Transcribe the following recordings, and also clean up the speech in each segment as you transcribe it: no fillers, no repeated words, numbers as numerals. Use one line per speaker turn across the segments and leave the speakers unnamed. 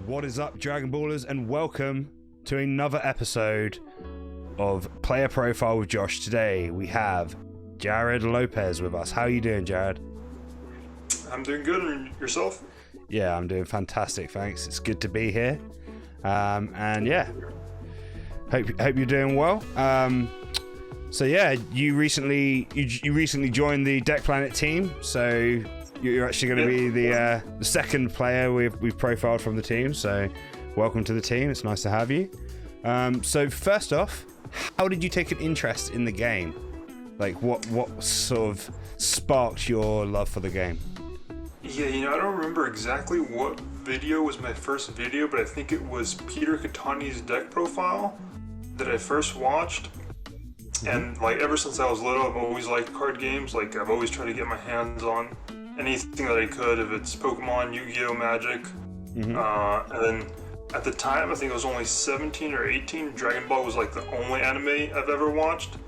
What is up, Dragon Ballers, and welcome to another episode of Player Profile with Josh. Today we have Jared Lopez with us. How are you doing, Jared?
I'm doing good, and yourself?
Yeah, I'm doing fantastic, thanks. It's good to be here. And yeah, hope you're doing well. So yeah, you recently joined the Deck Planet team, so you're actually going to be the second player we've profiled from the team. So welcome to the team. It's nice to have you. So first off, how did you take an interest in the game? Like what sort of sparked your love for the game?
Yeah, I don't remember exactly what video was my first video, but I think it was Peter Katani's deck profile that I first watched. And like ever since I was little, I've always liked card games. Like I've always tried to get my hands on anything that I could, if it's Pokemon, Yu-Gi-Oh, Magic. And then at the time, I think I was only 17 or 18. Dragon Ball was like the only anime I've ever watched.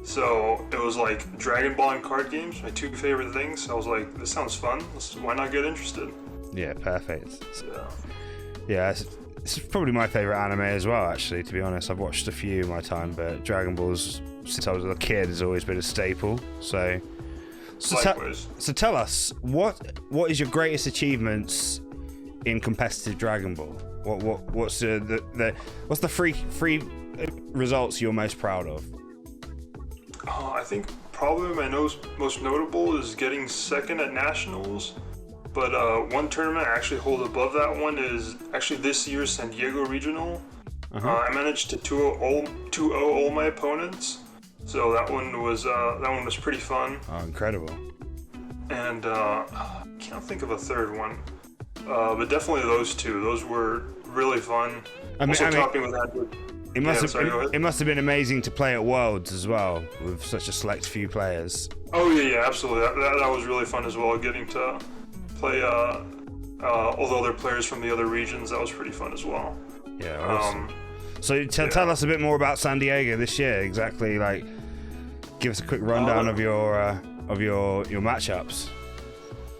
So it was like Dragon Ball and card games, my two favorite things. So I was like, this sounds fun. Why not get interested?
Yeah, perfect. Yeah, it's probably my favorite anime as well, actually, to be honest. I've watched a few in my time, but Dragon Ball's, since I was a kid, has always been a staple. So tell us, what is your greatest achievements in competitive Dragon Ball? What's the free results you're most proud of?
I think probably my most notable is getting second at Nationals. But one tournament I actually hold above that one is actually this year's San Diego Regional. I managed to 2-0 all my opponents, so that one was pretty fun.
Oh, incredible! And
I can't think of a third one, but definitely those two. Those were really fun.
Topping with that. It must have been amazing to play at Worlds as well with such a select few players.
Oh yeah, absolutely. That was really fun as well. Getting to play all the other players from the other regions, that was pretty fun as well.
Yeah, awesome. So tell us a bit more about San Diego this year. Exactly, like give us a quick rundown of your matchups.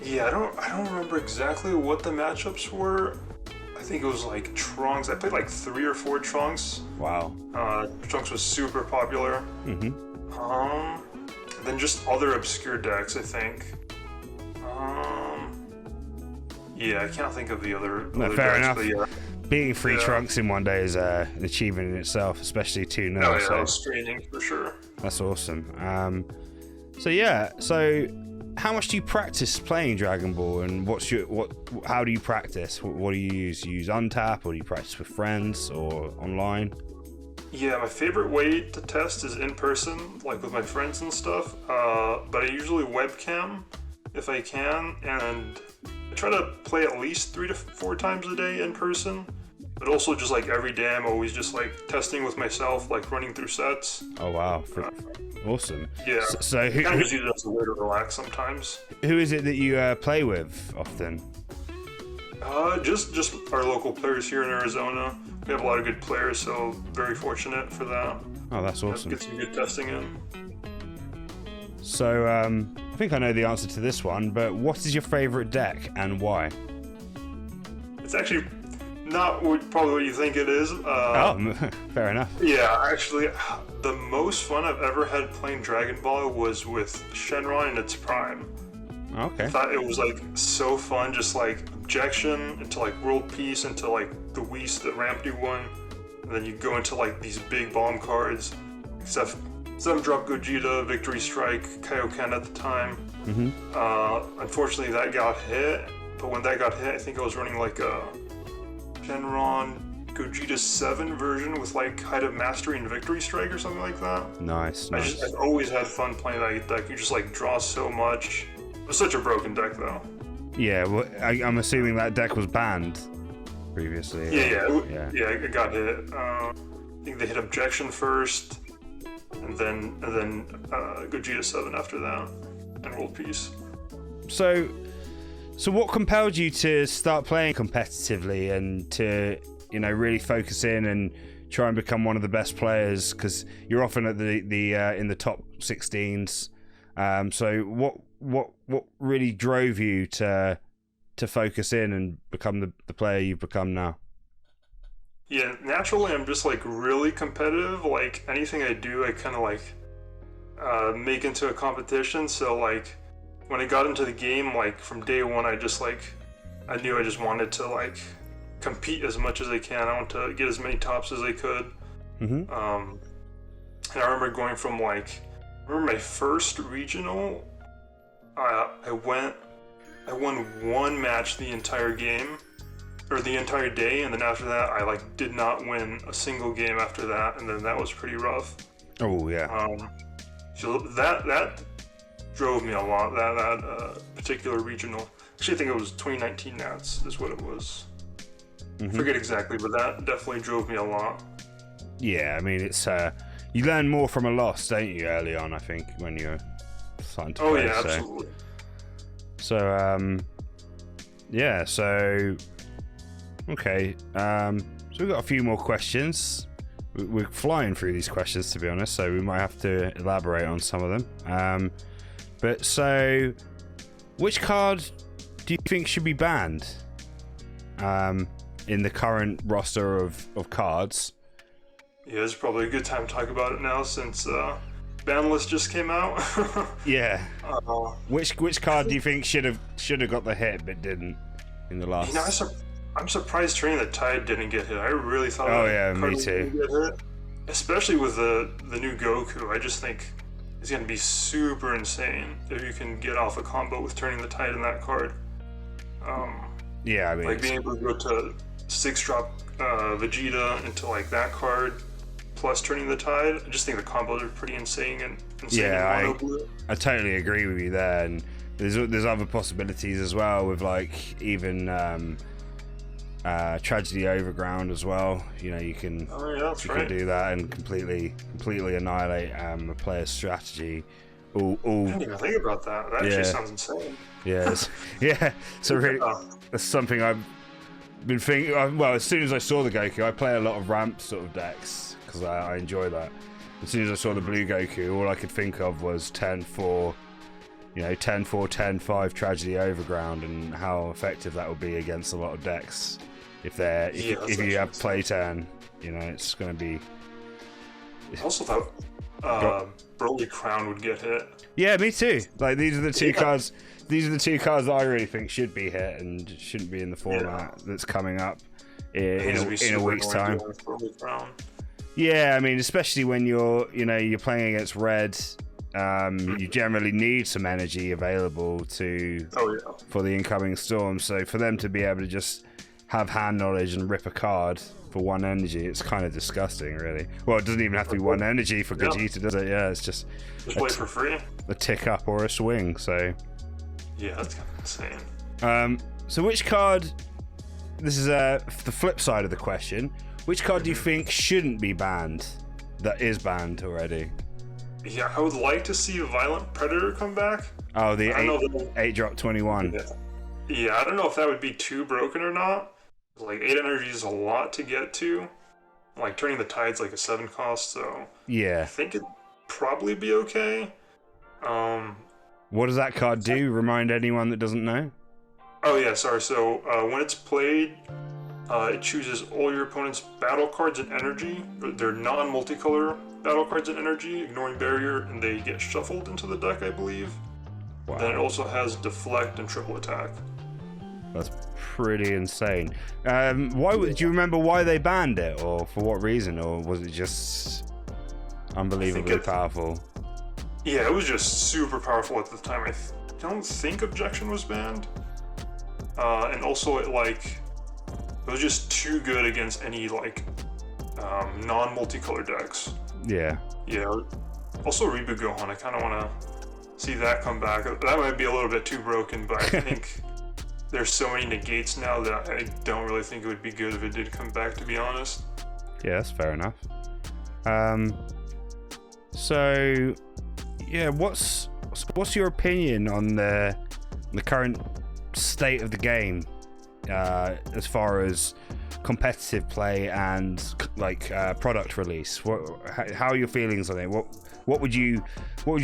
Yeah,
I don't remember exactly what the matchups were. I think it was like Trunks. I played like 3 or 4 Trunks.
Wow.
Trunks was super popular. And then just other obscure decks, I think. Yeah, I can't think of the other.
No,
other
fair
decks,
enough. Beating 3 Trunks in one day is an achievement in itself, especially 2-0.
Oh yeah, that was straining for sure.
That's awesome. So how much do you practice playing Dragon Ball, and how do you practice? What do you use? Do you use Untap, or do you practice with friends or online?
Yeah, my favorite way to test is in person, like with my friends and stuff. But I usually webcam if I can, and I try to play at least 3 to 4 times a day in person. But also just like every day, I'm always just like testing with myself, like running through sets.
Oh wow, awesome.
Yeah.
So
who just use it as a way to relax sometimes.
Who is it that you play with often?
Just our local players here in Arizona. We have a lot of good players, so very fortunate for that.
Oh, that's awesome.
Get some good testing in.
So I think I know the answer to this one, but what is your favorite deck and why?
It's actually not probably what you think it is.
Fair enough.
Yeah, actually, the most fun I've ever had playing Dragon Ball was with Shenron in its prime.
Okay.
I thought it was like so fun, just like Objection into like World Peace into like the Whis, the Rampy one, and then you go into like these big bomb cards. Except 7-drop Gogeta, Victory Strike, Kaioken at the time. Unfortunately, that got hit. But when that got hit, I think I was running like a Shenron Gogeta 7 version with like Height of Mastery and Victory Strike or something like that.
Nice.
I've always had fun playing that deck. You just like draw so much. It was such a broken deck though.
Yeah, well, I'm assuming that deck was banned previously.
Yeah, it got hit. I think they hit Objection first, and then Gogeta 7 after that, and World Peace.
So what compelled you to start playing competitively and to, really focus in and try and become one of the best players? Because you're often at the in the top 16s. So what really drove you to to focus in and become the player you've become now?
Yeah, naturally I'm just like really competitive. Like anything I do, I kind of like make into a competition. So like when I got into the game, like from day one, I knew I just wanted to like compete as much as I can. I want to get as many tops as I could.
Mm-hmm.
And I remember going from I remember my first regional, I won one match the entire game, or the entire day, and then after that I like did not win a single game after that, and then that was pretty rough.
Oh yeah.
So that drove me a lot. That particular regional. Actually, I think it was 2019 Nats is what it was.
Mm-hmm.
Forget exactly, but that definitely drove me a lot.
Yeah, I mean it's you learn more from a loss, don't you? Early on, I think when you're starting to play.
Oh yeah, absolutely.
So yeah, so okay, so we've got a few more questions. We're flying through these questions, to be honest, so we might have to elaborate on some of them. But so, which card do you think should be banned in the current roster of cards?
Yeah, it's probably a good time to talk about it now since ban list just came out.
Yeah. Which card do you think should have got the hit but didn't in the last?
You know, I'm surprised Turning the Tide didn't get hit. I really thought.
Oh yeah, me too.
Get hit. Especially with the new Goku, I just think it's gonna be super insane if you can get off a combo with Turning the Tide in that card.
Yeah, I mean,
like being able to go to 6-drop Vegeta into like that card plus Turning the Tide. I just think the combos are pretty insane and
yeah, I totally agree with you there. And there's other possibilities as well with like even Tragedy Overground as well. You know, you can can do that and completely annihilate a player's strategy.
I didn't even think about that. That actually sounds insane.
Yes, yeah. So really, that's something I've been thinking. Well, as soon as I saw the Goku, I play a lot of ramp sort of decks because I enjoy that. As soon as I saw the blue Goku, all I could think of was 10-4, 10-4, 10-5 Tragedy Overground, and how effective that would be against a lot of decks. If you have play turn, it's going to be.
I also thought Broly Crown would get hit.
Yeah, me too. Like these are the two cards. These are the two cards that I really think should be hit and shouldn't be in the format that's coming up in a week's time. Yeah, I mean, especially when you're playing against red, you generally need some energy available for the incoming storm. So for them to be able to just have hand knowledge and rip a card for one energy, it's kind of disgusting, really. Well, it doesn't even have to be one energy for Vegeta, does it? Yeah, it's just
play for free.
A tick up or a swing. So
yeah, that's kind of insane.
So which card? This is the flip side of the question. Which card do you think shouldn't be banned? That is banned already.
Yeah, I would like to see Violent Predator come back.
Oh, the 8-drop 21.
Yeah, I don't know if that would be too broken or not. Like 8 energy is a lot to get to. Like Turning the Tide's like a 7 cost, so
yeah,
I think it'd probably be okay.
What does that card do? Remind anyone that doesn't know.
Oh yeah, sorry. So when it's played, it chooses all your opponent's battle cards and energy. They're non-multicolor battle cards and energy, ignoring barrier, and they get shuffled into the deck, I believe. Wow. Then it also has deflect and triple attack.
That's pretty insane. Do you remember why they banned it, or for what reason, or was it just unbelievably powerful?
Yeah, it was just super powerful at the time. I don't think Objection was banned, and also it was just too good against any non-multicolor decks. Yeah. Yeah. Also Reboot Gohan, I kind of want to see that come back. That might be a little bit too broken, but I think there's so many negates now that I don't really think it would be good if it did come back, to be honest.
Yeah, that's fair enough. So yeah, what's your opinion on the current state of the game as far as competitive play and product release? How are your feelings on it? What would you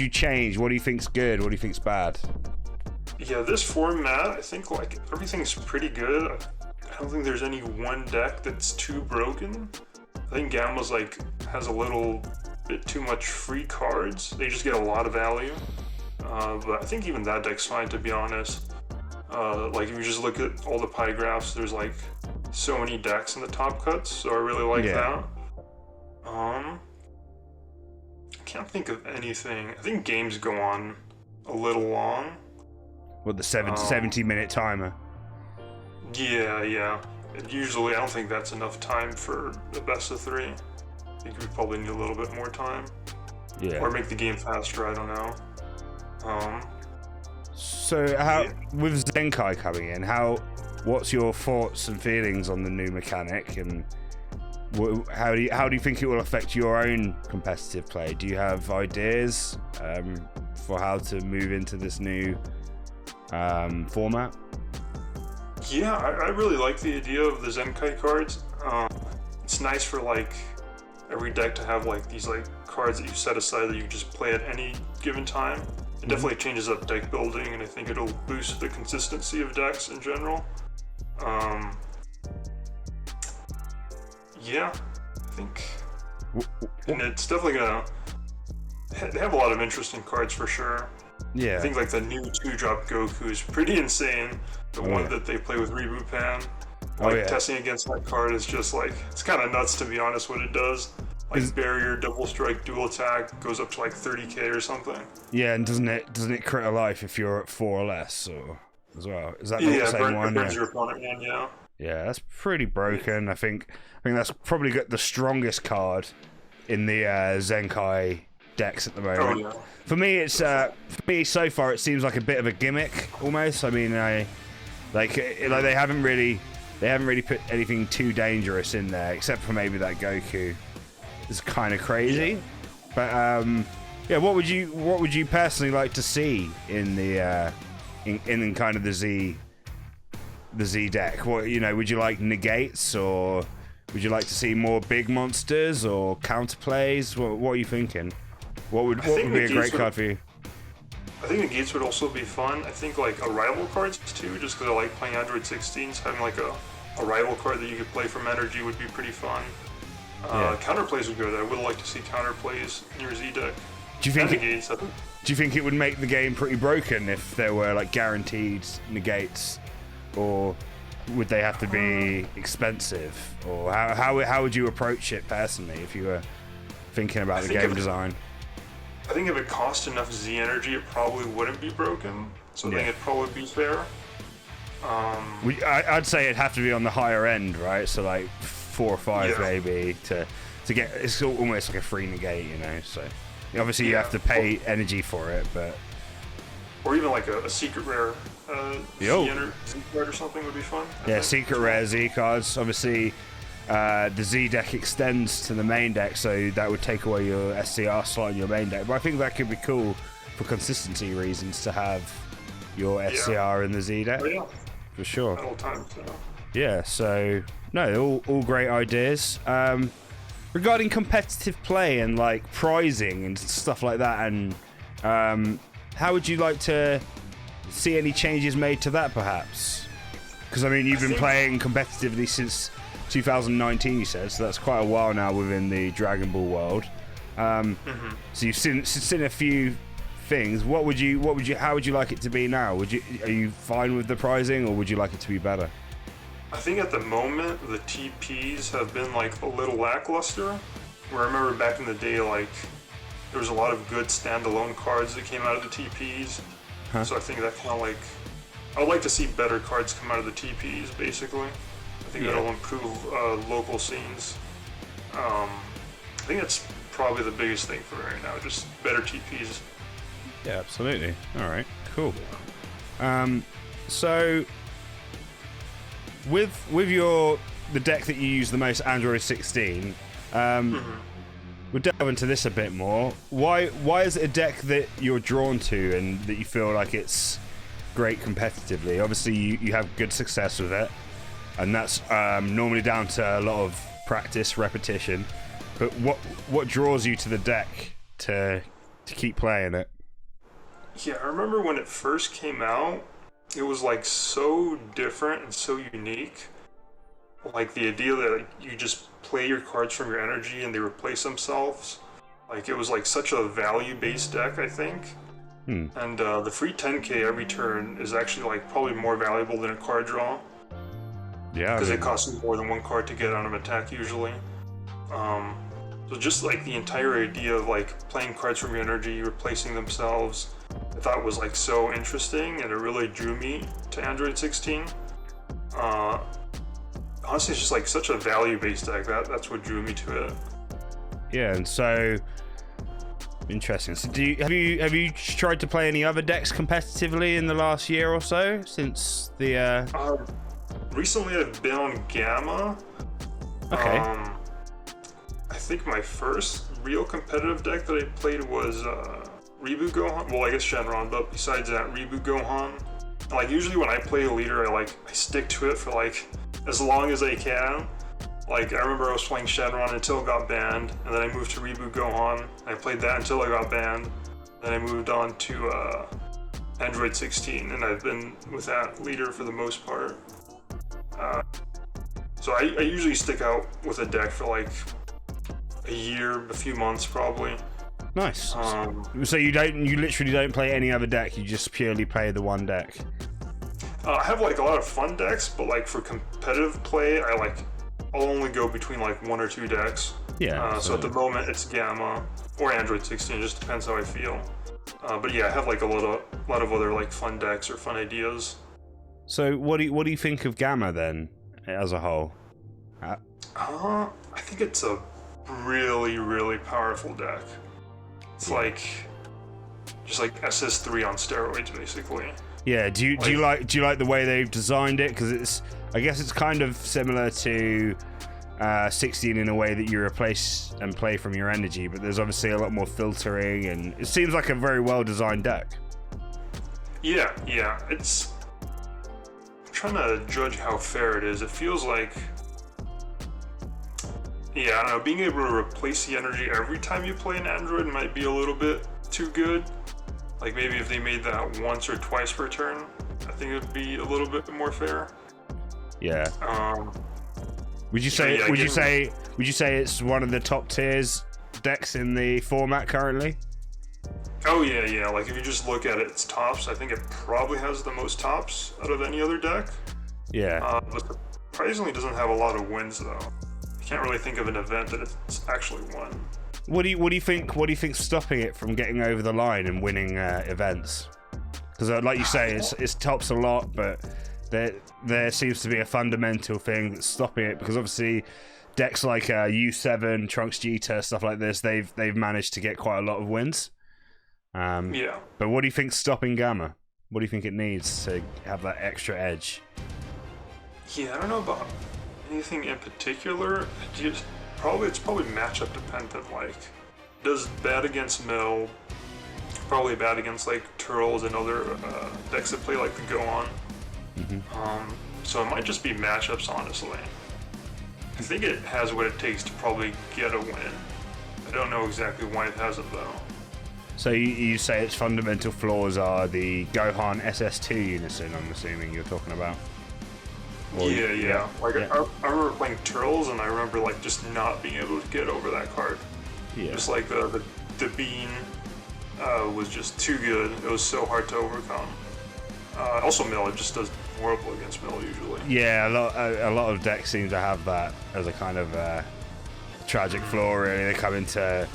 change? What do you think's good? What do you think's bad?
Yeah, this format, I think like everything's pretty good. I don't think there's any one deck that's too broken. I think Gamma's like has a little bit too much free cards. They just get a lot of value. But I think even that deck's fine, to be honest. Like if you just look at all the pie graphs, there's like so many decks in the top cuts, so I really like that. I can't think of anything. I think games go on a little long.
What, the 70-minute timer?
Yeah. Usually, I don't think that's enough time for the best of 3. I think we probably need a little bit more time.
Yeah.
Or make the game faster, I don't know.
So how with Zenkai coming in, what's your thoughts and feelings on the new mechanic, and how do you think it will affect your own competitive play? Do you have ideas for how to move into this new format?
Yeah, I really like the idea of the Zenkai cards. It's nice for like every deck to have like these like cards that you set aside that you can just play at any given time. It definitely changes up deck building, and I think it'll boost the consistency of decks in general. Yeah, I think, and it's definitely gonna. They have a lot of interesting cards for sure.
Yeah.
I think like the new 2-drop Goku is pretty insane. The one that they play with Reboot Pan. Like testing against that card is just like, it's kind of nuts, to be honest, what it does. Like barrier, double strike, dual attack goes up to like 30k or something.
Yeah, and doesn't it crit a life if you're at 4 or less, or as well? Is that not the same one?
Burns your opponent one, yeah.
Yeah, that's pretty broken. I think that's probably got the strongest card in the Zenkai decks at the moment.
Oh, yeah.
For me, it's for me so far it seems like a bit of a gimmick almost. I mean, like they haven't really put anything too dangerous in there, except for maybe that Goku. It's kind of crazy, but yeah. What would you personally like to see in the in kind of the Z deck? What, would you like negates, or would you like to see more big monsters or counterplays? What are you thinking? What would be a great card for you?
I think negates would also be fun. I think like a rival cards too, just because I like playing Android 16s. Having like a rival card that you could play from energy would be pretty fun. Counterplays would go there. I would like to see counterplays in your Z deck.
Do you think it would make the game pretty broken if there were like guaranteed negates, or would they have to be expensive? Or how would you approach it personally if you were thinking about the game design?
I think if it cost enough Z energy, it probably wouldn't be broken. So I think it'd probably be fair.
I'd say it'd have to be on the higher end, right? So like 4 or 5 maybe to get. It's almost like a free negate, So obviously you have to pay energy for it, but
or even like a secret rare Z card or something would be fun.
Yeah, secret rare Z cards. Obviously, the Z deck extends to the main deck, so that would take away your SCR slot in your main deck. But I think that could be cool for consistency reasons to have your SCR in the Z deck.
Oh, yeah.
For sure.
At all times,
Yeah, so no, all great ideas. Regarding competitive play and like prizing and stuff like that, and how would you like to see any changes made to that, perhaps? Because I mean, you've been playing competitively since 2019, you said, so that's quite a while now within the Dragon Ball world. So you've seen a few things. How would you like it to be now? Are you fine with the prizing, or would you like it to be better?
I think at the moment the TPs have been like a little lackluster. Where I remember back in the day, like there was a lot of good standalone cards that came out of the TPs. So I think that kind of like, I would like to see better cards come out of the TPs. Basically, I think that'll improve local scenes. I think that's probably the biggest thing for right now, just better TPs.
Yeah, absolutely. All right, cool. So with the deck that you use the most, Android 16, we'll delve into this a bit more. Why is it a deck that you're drawn to and that you feel like it's great competitively? Obviously, you have good success with it, and that's normally down to a lot of practice, repetition. But what draws you to the deck to keep playing it?
Yeah, I remember when it first came out, it was like so different and so unique. Like the idea that like, you just play your cards from your energy and they replace themselves. Like it was like such a value-based deck, I think. And the free 10k every turn is actually like probably more valuable than a card draw.
Yeah.
Because it costs you more than one card to get on an attack usually. So just like the entire idea of like playing cards from your energy, replacing themselves, I thought was like so interesting, and it really drew me to Android 16. Honestly, it's just like such a value-based deck. That's what drew me to it.
Yeah, and so interesting. So, have you tried to play any other decks competitively in the last year or so since the?
Recently, I've been on Gamma.
Okay.
I think my first real competitive deck that I played was Reboot Gohan. Well, I guess Shenron, but besides that, Reboot Gohan. And, like usually when I play a leader, I stick to it for like as long as I can. Like I remember I was playing Shenron until it got banned, and then I moved to Reboot Gohan. I played that until it got banned. Then I moved on to Android 16, and I've been with that leader for the most part. So I usually stick out with a deck for like a year, a few months probably.
Nice. So you literally don't play any other deck. You just purely play the one deck.
I have like a lot of fun decks, but like for competitive play, I'll only go between like one or two decks.
Yeah.
So at the moment it's Gamma or Android 16. It just depends how I feel. But yeah, I have like a lot of other like fun decks or fun ideas.
So what do you think of Gamma then, as a whole?
I think it's a really, really powerful deck. It's like just like SS3 on steroids, basically.
Yeah. Do you like the way they've designed it? Because I guess it's kind of similar to 16 in a way that you replace and play from your energy, but there's obviously a lot more filtering, and it seems like a very well designed deck.
Yeah. It's. I'm trying to judge how fair it is. It feels like. Yeah, I don't know, being able to replace the energy every time you play an android might be a little bit too good. Like maybe if they made that once or twice per turn, I think it would be a little bit more fair.
Yeah. Would you say it's one of the top tiers decks in the format currently?
Oh yeah. Like if you just look at its tops, I think it probably has the most tops out of any other deck.
Yeah.
But surprisingly doesn't have a lot of wins though. Can't really think of an event that it's actually won.
What do you think's stopping it from getting over the line and winning events? Because like you say, it's tops a lot, but there seems to be a fundamental thing that's stopping it. Because obviously, decks like U7, Trunks Jeter, stuff like this, they've managed to get quite a lot of wins.
Yeah.
But what do you think's stopping Gamma? What do you think it needs to have that extra edge?
Yeah, I don't know about anything in particular. It's probably matchup dependent. Like, does bad against Mill, probably bad against like Turtles and other decks that play like the Gohan. So it might just be matchups, honestly. I think it has what it takes to probably get a win. I don't know exactly why it hasn't though.
So you say its fundamental flaws are the Gohan SS2 unison, I'm assuming you're talking about?
Yeah. Like I remember playing Turtles, and I remember like just not being able to get over that card. Yeah. Just like the bean was just too good. It was so hard to overcome. Also, Mill, it just does horrible against Mill usually.
Yeah, a lot of decks seem to have that as a kind of tragic flaw. Really, they come into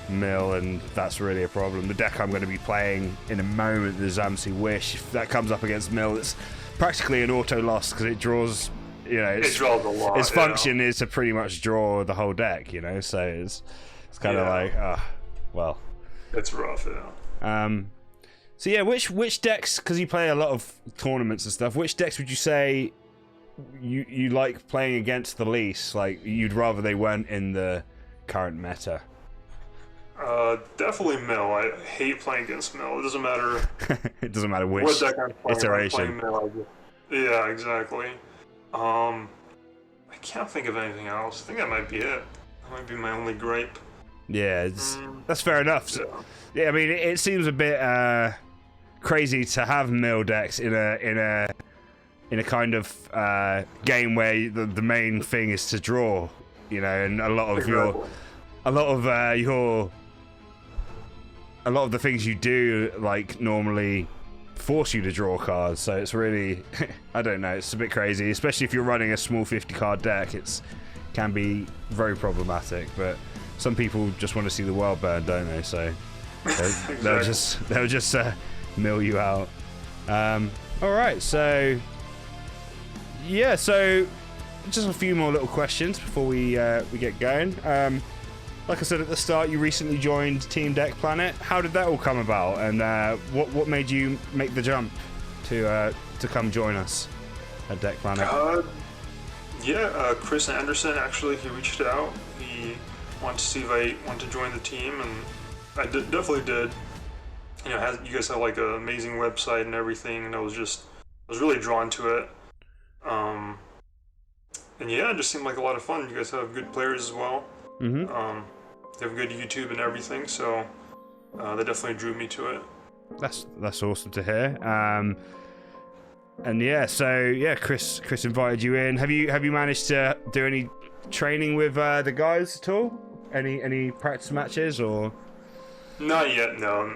Mill, and that's really a problem. The deck I'm going to be playing in a moment, the Zamsi Wish, if that comes up against Mill, it's practically an auto loss because it draws. It draws a lot. Its function is to pretty much draw the whole deck. So it's kind of like, well,
it's rough. Yeah.
So yeah, which decks? Because you play a lot of tournaments and stuff. Which decks would you say you like playing against the least? Like you'd rather they weren't in the current meta?
Definitely Mill. I hate playing against Mill. It doesn't matter.
It doesn't matter which
what deck I'm playing,
iteration.
Yeah, exactly. I can't think of anything else. I think that might be it. That might be my only gripe.
Yeah, that's fair enough. So, yeah, I mean, it seems a bit crazy to have mill decks in a kind of game where the main thing is to draw, you know, and a lot of the things you do like normally force you to draw cards. So it's really, I don't know, it's a bit crazy, especially if you're running a small 50 card deck. It can be very problematic, but some people just want to see the world burn, don't they? So they'll just mill you out. All right, so yeah, so just a few more little questions before we get going. Like I said at the start, you recently joined Team Deck Planet. How did that all come about, and what made you make the jump to come join us at Deck Planet?
Chris Anderson, actually, he reached out. He wanted to see if I wanted to join the team, and I definitely did. You know, you guys have like an amazing website and everything, and I was really drawn to it. And yeah, it just seemed like a lot of fun. You guys have good players as well. Mm-hmm. They have good YouTube and everything, so that definitely drew me to it.
That's awesome to hear. And yeah, so yeah, Chris invited you in. Have you managed to do any training with the guys at all? Any practice matches or? Not
yet, no.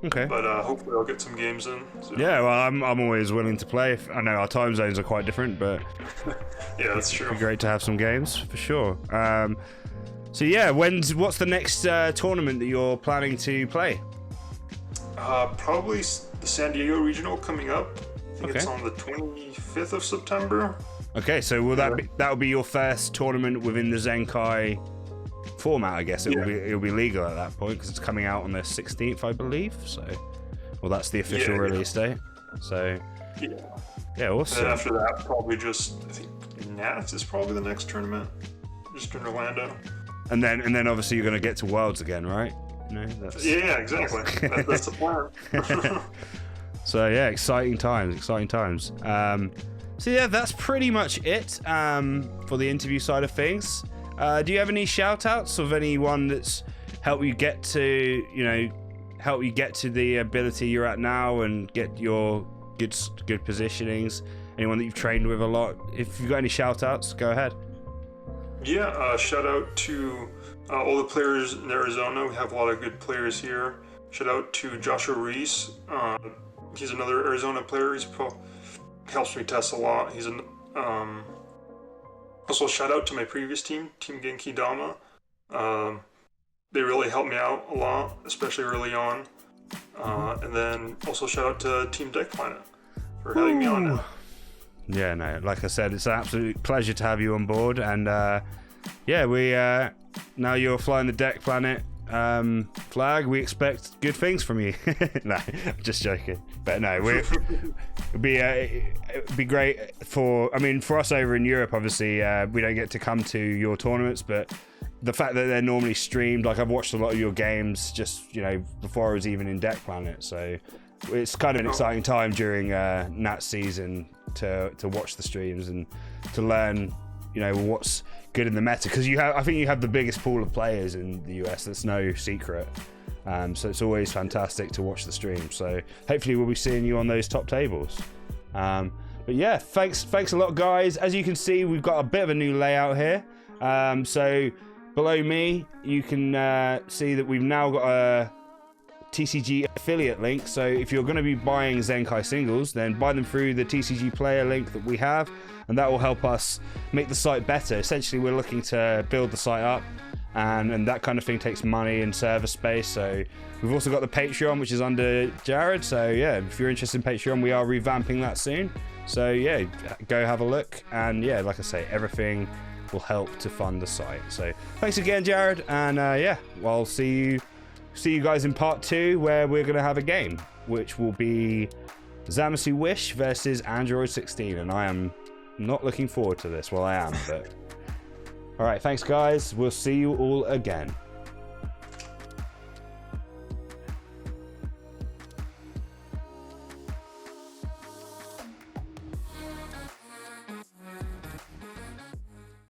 Okay.
But hopefully I'll get some games in. So.
Yeah, well, I'm always willing to play. I know our time zones are quite different, but
yeah, that's true.
It'd be great to have some games for sure. So yeah, what's the next tournament that you're planning to play?
Probably the San Diego Regional coming up. I think it's on the 25th of September.
Okay, so that'll be your first tournament within the Zenkai format, I guess. It'll be legal at that point because it's coming out on the 16th, I believe. So, well, that's the official release date. So, yeah, awesome.
And after that, probably just I think Nats is probably the next tournament, just in Orlando.
And then obviously you're gonna get to Worlds again, right? You know,
yeah, exactly. That's the plan.
So yeah, exciting times. So yeah, that's pretty much it for the interview side of things. Do you have any shout outs of anyone that's helped you get to the ability you're at now and get your good positionings? Anyone that you've trained with a lot? If you've got any shout outs, go ahead.
Yeah, shout out to all the players in Arizona. We have a lot of good players here. Shout out to Joshua Reese. He's another Arizona player. He helps me test a lot. He's also shout out to my previous team, Team Genki Dama. They really helped me out a lot, especially early on. And then also shout out to Team Deck Planet for having me on now.
Yeah, no, like I said, it's an absolute pleasure to have you on board. And yeah, now you're flying the Deck Planet flag, we expect good things from you. No, I'm just joking. But no, it'd be great for us over in Europe. Obviously, we don't get to come to your tournaments, but the fact that they're normally streamed, like I've watched a lot of your games just before I was even in Deck Planet, so it's kind of an exciting time during Nat season to watch the streams and to learn what's good in the meta, because I think you have the biggest pool of players in the US. That's no secret. So it's always fantastic to watch the stream. So hopefully we'll be seeing you on those top tables. But yeah, thanks a lot, guys. As you can see, we've got a bit of a new layout here. So below me, you can see that we've now got a TCG affiliate link. So if you're going to be buying Zenkai singles, then buy them through the TCG player link that we have, and that will help us make the site better. Essentially, we're looking to build the site up, and that kind of thing takes money and server space. So we've also got the Patreon, which is under Jared. So yeah, if you're interested in Patreon, we are revamping that soon. So yeah, go have a look. And yeah, like I say, everything will help to fund the site. So thanks again, Jared. And yeah, well, I'll see you guys in part 2, where we're going to have a game, which will be Zamasu Wish versus Android 16. And I am not looking forward to this. Well, I am, but all right, thanks guys, we'll see you all again.